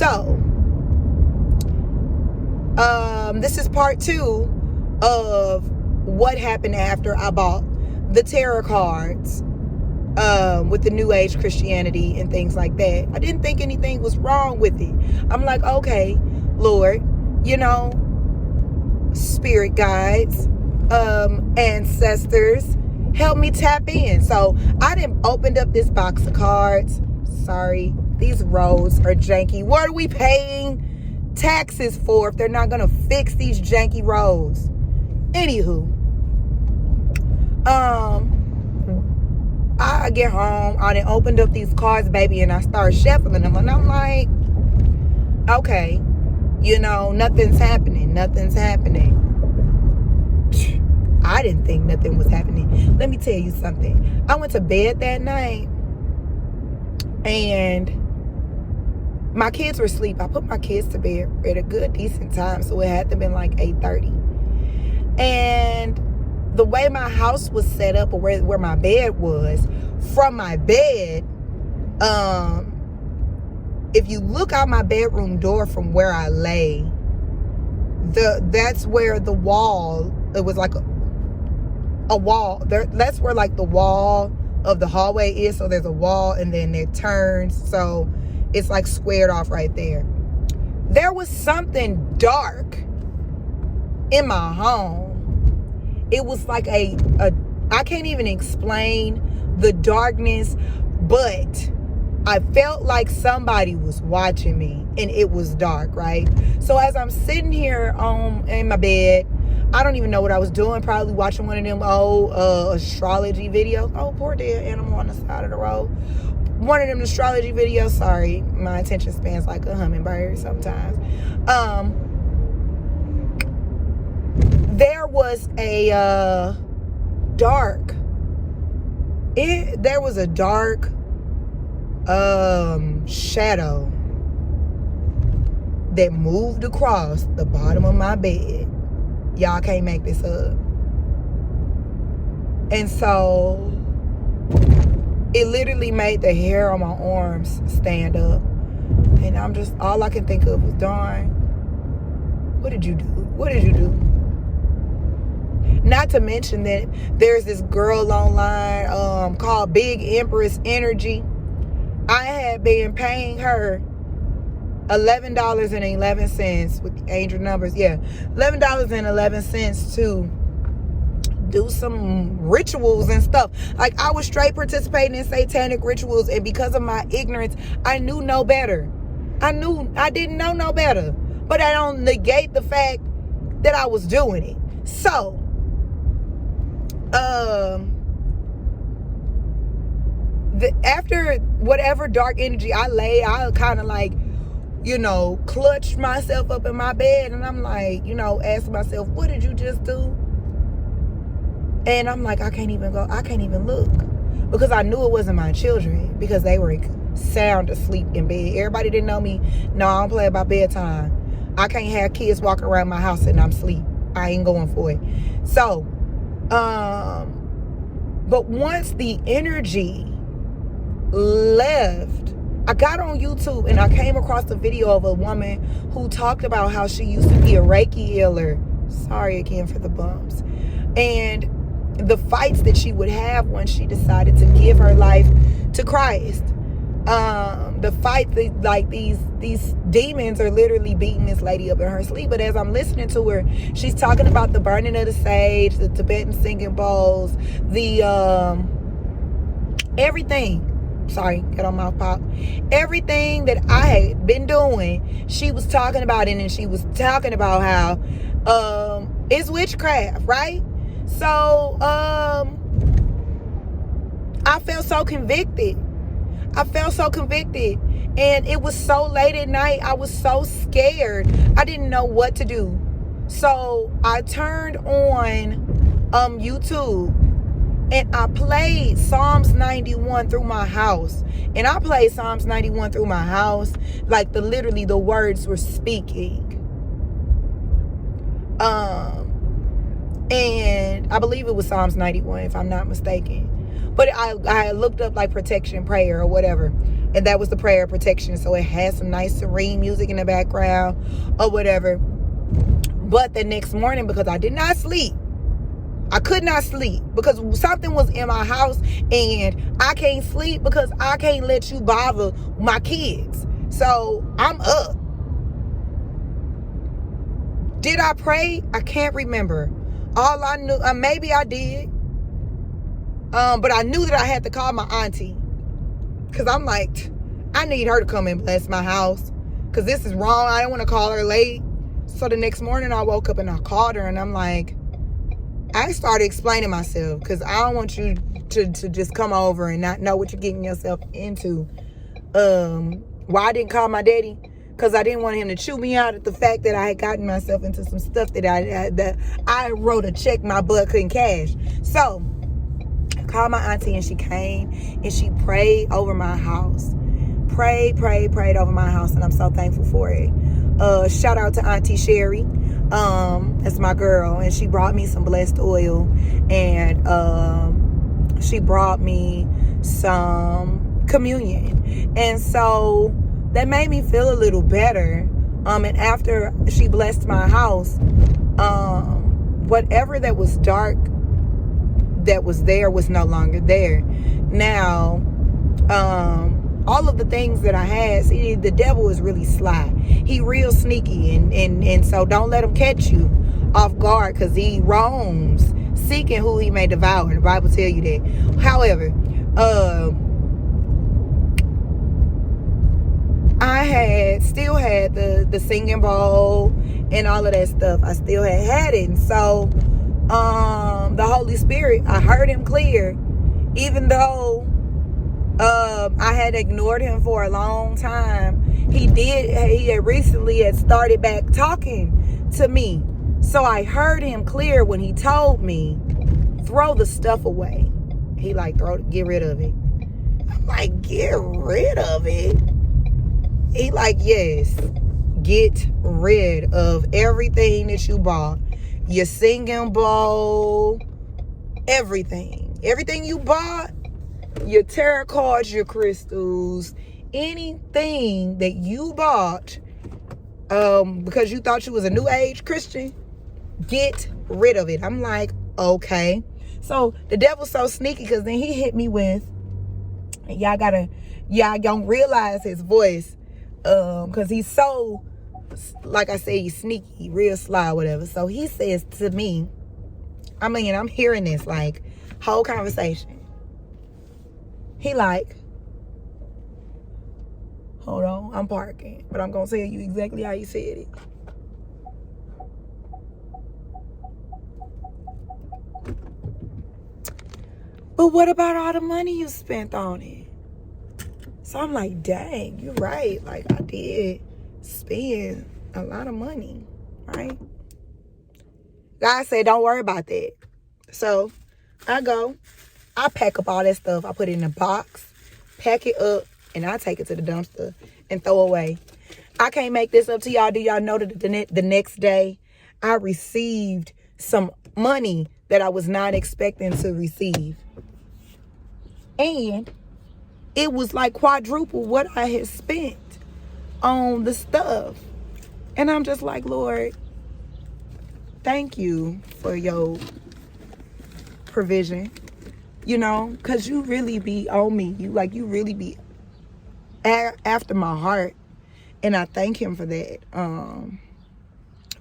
So, this is part 2 of what happened after I bought the tarot cards with the New Age Christianity and things like that. I didn't think anything was wrong with it. I'm like, okay, Lord, spirit guides, ancestors, help me tap in. So I done opened up this box of cards. Sorry, these rolls are janky. What are we paying taxes for if they're not gonna fix these janky rolls? Anywho, I get home, I done opened up these cards, baby, and I start shuffling them, and I'm like, okay, nothing's happening. I didn't think nothing was happening. Let me tell you something. I went to bed that night, and my kids were asleep. I put my kids to bed at a good, decent time, so it had to have been like 8:30. And the way my house was set up, or where my bed was, from my bed, if you look out my bedroom door from where I lay, that's where the wall, it was like a wall there. That's where like the wall of the hallway is. So there's a wall, and then it turns, so it's like squared off right there. There was something dark in my home. It was like I can't even explain the darkness, but I felt like somebody was watching me, and it was dark, right? So as I'm sitting here in my bed, I don't even know what I was doing, probably watching one of them old astrology videos. Oh, poor dear animal on the side of the road. One of them astrology videos. Sorry, my attention span's like a hummingbird sometimes. There was a dark shadow that moved across the bottom of my bed. Y'all can't make this up. And so it literally made the hair on my arms stand up. And I'm just, all I can think of was, darn, what did you do? What did you do? Not to mention that there's this girl online called Big Empress Energy. I had been paying her $11.11 with the angel numbers. Yeah, $11.11 to do some rituals and stuff. Like, I was straight participating in satanic rituals, and because of my ignorance, I knew no better. I didn't know no better. But I don't negate the fact that I was doing it. So, after whatever dark energy I kind of like, clutched myself up in my bed, and I'm like, asking myself, what did you just do? And I'm like, I can't even look, because I knew it wasn't my children, because they were sound asleep in bed. Everybody didn't know me. No, I don't play about bedtime. I can't have kids walking around my house and I'm asleep. I ain't going for it. So, but once the energy left, I got on YouTube and I came across a video of a woman who talked about how she used to be a Reiki healer. Sorry again for the bumps. And the fights that she would have when she decided to give her life to Christ. The fight, like these demons are literally beating this lady up in her sleep. But as I'm listening to her, she's talking about the burning of the sage, the Tibetan singing bowls, the everything. Sorry, get on mouth pop. Everything that I had been doing, she was talking about it, and she was talking about how it's witchcraft, right? So I felt so convicted. And it was so late at night. I was so scared. I didn't know what to do. So I turned on YouTube, and I played Psalms 91 through my house. And I played Psalms 91 through my house like literally the words were speaking. And I believe it was Psalms 91, if I'm not mistaken. But I looked up like protection prayer or whatever. And that was the prayer of protection. So it had some nice serene music in the background or whatever. But the next morning, because I did not sleep, I could not sleep because something was in my house, and I can't sleep because I can't let you bother my kids. So I'm up. Did I pray? I can't remember. All I knew, maybe I did. But I knew that I had to call my auntie, because I'm like, I need her to come and bless my house, because this is wrong. I don't want to call her late. So the next morning I woke up and I called her, and I'm like, I started explaining myself, because I don't want you to just come over and not know what you're getting yourself into. Why I didn't call my daddy? Because I didn't want him to chew me out at the fact that I had gotten myself into some stuff that I wrote a check my butt couldn't cash. So I called my auntie, and she came and she prayed over my house. Prayed over my house, and I'm so thankful for it. Shout out to Auntie Sherry. That's my girl, and she brought me some blessed oil, and she brought me some communion, and so that made me feel a little better. And after she blessed my house, whatever that was dark that was there was no longer there. Now, all of the things that I had, see, the devil is really sly. He real sneaky, and so don't let him catch you off guard, because he roams seeking who he may devour. The Bible tell you that. However, I still had the singing bowl and all of that stuff. I still had it. And so the Holy Spirit, I heard him clear, even though I had ignored him for a long time. He had recently started back talking to me. So I heard him clear when he told me, throw the stuff away. He like, get rid of it. I'm like, get rid of it? He like, yes, get rid of everything that you bought. Your singing bowl, everything. Everything you bought, your tarot cards, your crystals, anything that you bought because you thought you was a new age Christian, get rid of it. I'm like, okay. So the devil's so sneaky, because then he hit me with, y'all don't realize his voice, because he's so, like I say, he's sneaky, real sly, whatever. So he says to me, I'm hearing this like whole conversation. He like, hold on, I'm parking, but I'm gonna tell you exactly how he said it. But what about all the money you spent on it? So I'm like, dang, you're right. Like, I did spend a lot of money, right? God said, don't worry about that. So I pack up all that stuff. I put it in a box, pack it up, and I take it to the dumpster and throw away. I can't make this up to y'all. Do y'all know that the next day I received some money that I was not expecting to receive? And it was like quadruple what I had spent on the stuff. And I'm just like, Lord, thank you for your provision, because you really be on me. You really be after my heart. And I thank him for that.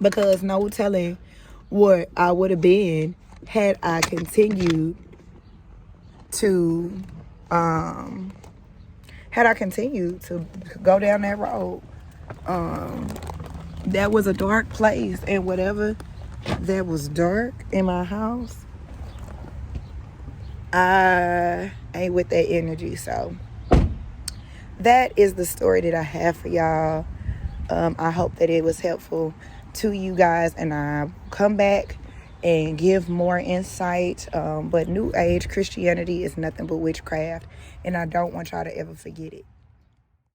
Because no telling what I would have been had I continued to go down that road. That was a dark place, and whatever that was dark in my house, I ain't with that energy. So that is the story that I have for y'all. I hope that it was helpful to you guys, and I come back and give more insight. But New Age Christianity is nothing but witchcraft, and I don't want y'all to ever forget it.